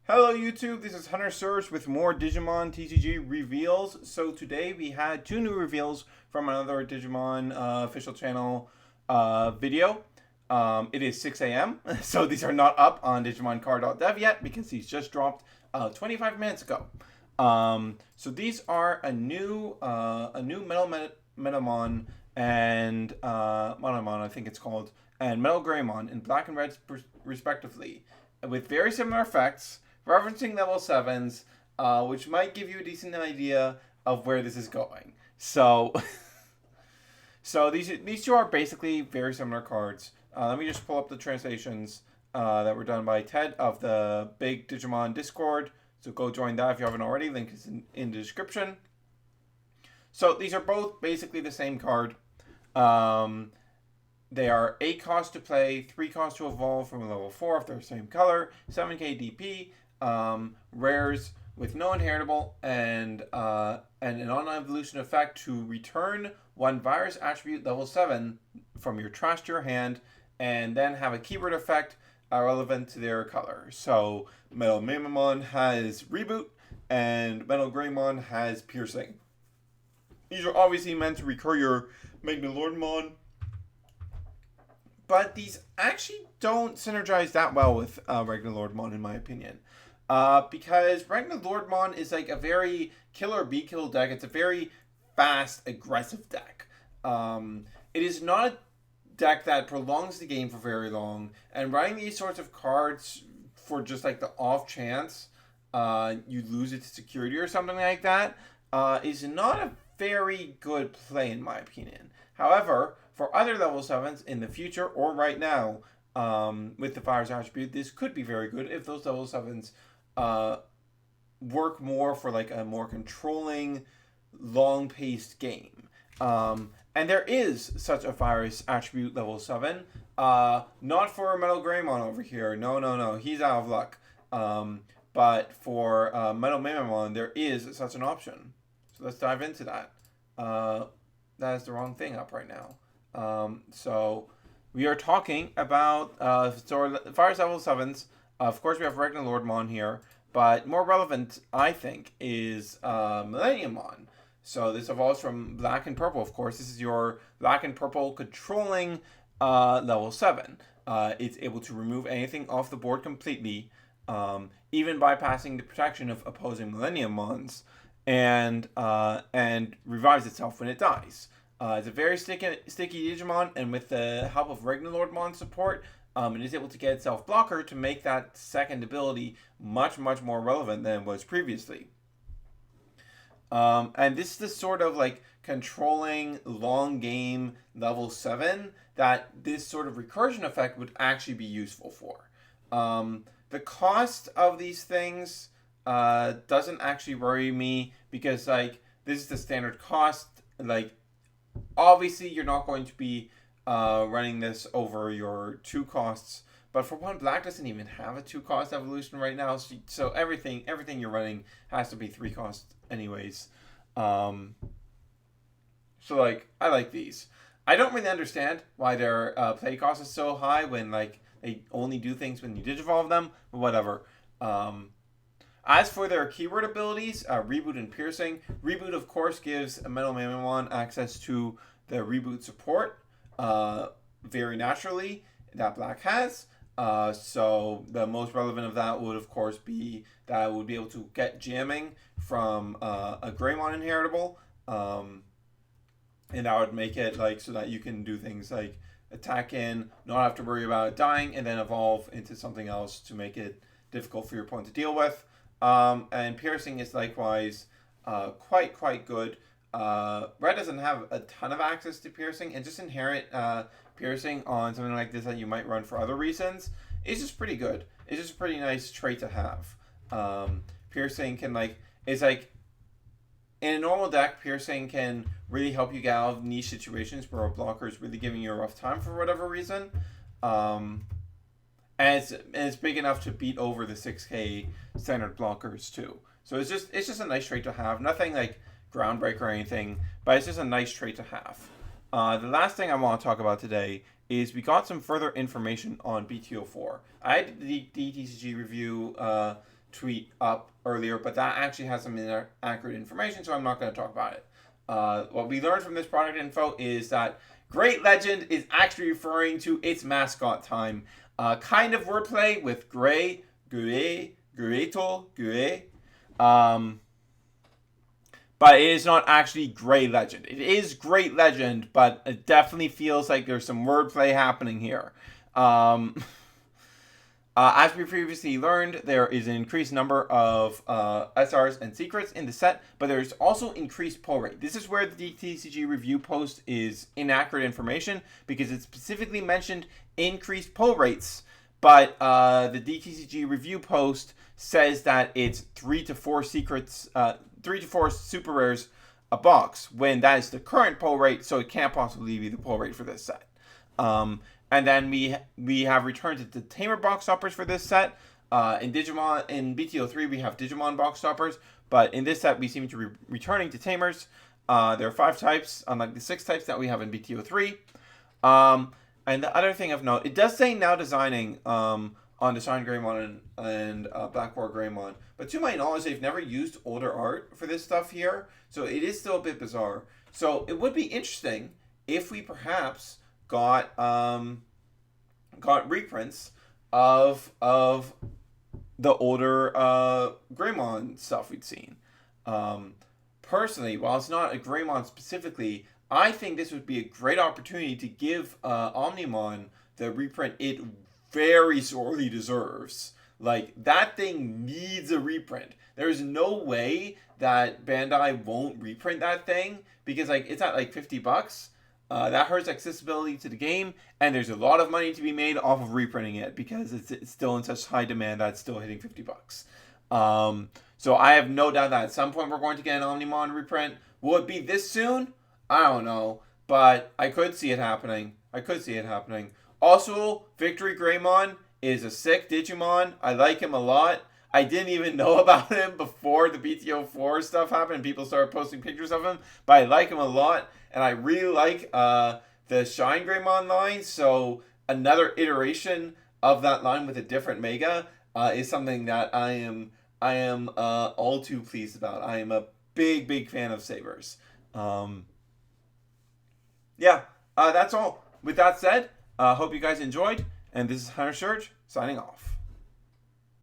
Hello YouTube, this is Hunter Surge with more Digimon TCG reveals. So today we had two new reveals from another Digimon official channel video. It is 6 a.m. so these are not up on DigimonCard.dev yet because these just dropped 25 minutes ago. So these are a new Metalmon and Monomon, I think it's called, and Metal Greymon in black and red respectively, with very similar effects, referencing level 7s, which might give you a decent idea of where this is going. So, these two are basically very similar cards. Let me just pull up the translations that were done by Ted of the Big Digimon Discord. So go join that if you haven't already. Link is in the description. So these are both basically the same card. They are 8 cost to play, 3 cost to evolve from a level 4 if they're the same color, 7k DP, rares with no inheritable, and an on-evolution effect to return one virus attribute level 7 from your trash to your hand, and then have a keyword effect relevant to their color. So Metal Mamamon has Reboot, and Metal Greymon has Piercing. These are obviously meant to recur your Ragnalordmon, but these actually don't synergize that well with Ragnalordmon, in my opinion. Because Ragnalordmon is like a very killer B-kill deck. It's a very fast, aggressive deck. It is not a deck that prolongs the game for very long, and running these sorts of cards for just like the off chance you lose it to security or something like that is not a very good play, in my opinion. However, for other level 7s in the future or right now, with the Fire's attribute, this could be very good if those level 7s work more for like a more controlling, long-paced game. And there is such a Fire's attribute level 7. Not for Metal Greymon over here. No. He's out of luck. But for Metal Mamamon, there is such an option. So let's dive into that. That is the wrong thing up right now. So we are talking about Fire's level 7s. Of course, we have Ragnalordmon here, but more relevant, I think, is Millenniummon. So this evolves from black and purple. Of course, this is your black and purple controlling level 7. It's able to remove anything off the board completely, even bypassing the protection of opposing Millenniummons, and revives itself when it dies. It's a very sticky Digimon, and with the help of Ragnalordmon support, it is able to get itself blocker to make that second ability much more relevant than it was previously. And this is the sort of like controlling long game level 7 that this sort of recursion effect would actually be useful for. The cost of these things doesn't actually worry me because like this is the standard cost. Like obviously you're not going to be running this over your 2 costs, but for one, black doesn't even have a 2 cost evolution right now, so everything you're running has to be 3 costs anyways. So like I like these. I don't really understand why their play cost is so high when like they only do things when you digivolve them, but whatever. As for their keyword abilities, Reboot and Piercing. Reboot, of course, gives a Metal Mamamon access to the Reboot support very naturally that black has. So the most relevant of that would, of course, be that I would be able to get jamming from a Greymon inheritable. And that would make it like so that you can do things like attack in, not have to worry about it dying, and then evolve into something else to make it difficult for your opponent to deal with. And Piercing is likewise quite good. Red doesn't have a ton of access to Piercing, and just inherent Piercing on something like this that you might run for other reasons is just pretty good. It's just a pretty nice trait to have. Piercing can it's like in a normal deck, Piercing can really help you get out of niche situations where a blocker is really giving you a rough time for whatever reason. And it's big enough to beat over the 6k standard blockers too. So it's just a nice trait to have. Nothing like groundbreaker or anything, but it's just a nice trait to have. The last thing I want to talk about today is we got some further information on BT04. I did the DTCG review tweet up earlier, but that actually has some inaccurate information, so I'm not going to talk about it. What we learned from this product info is that Great Legend is actually referring to its mascot time. Kind of wordplay with Gray, Greato, but it is not actually Great Legend. It is Great Legend, but it definitely feels like there's some wordplay happening here. As we previously learned, there is an increased number of SRs and secrets in the set, but there's also increased pull rate. This is where the DTCG review post is inaccurate information, because it specifically mentioned increased pull rates, but the DTCG review post says that it's 3 to 4 secrets, 3 to 4 super rares a box, when that is the current pull rate, so it can't possibly be the pull rate for this set. And then we have returned to the Tamer box stoppers for this set. In BT03 we have Digimon box stoppers, but in this set we seem to be returning to Tamers. There are 5 types, unlike the 6 types that we have in BT03. And the other thing of note, it does say now designing on Design Greymon and Black War Greymon, but to my knowledge they've never used older art for this stuff here, so it is still a bit bizarre. So it would be interesting if we perhaps got reprints of the older Greymon stuff we'd seen. Personally, while it's not a Greymon specifically, I think this would be a great opportunity to give Omnimon the reprint it very sorely deserves. Like, that thing needs a reprint. There's no way that Bandai won't reprint that thing, because like it's at like $50. That hurts accessibility to the game, and there's a lot of money to be made off of reprinting it, because it's still in such high demand that it's still hitting $50. So I have no doubt that at some point we're going to get an Omnimon reprint. Will it be this soon? I don't know, but I could see it happening. Also, Victory Greymon is a sick Digimon. I like him a lot. I didn't even know about him before the BT04 stuff happened and people started posting pictures of him, but I like him a lot, and I really like the Shine Greymon line, so another iteration of that line with a different Mega is something that I am all too pleased about. I am a big fan of Sabers. That's all. With that said, hope you guys enjoyed, and this is Hunter Surge signing off.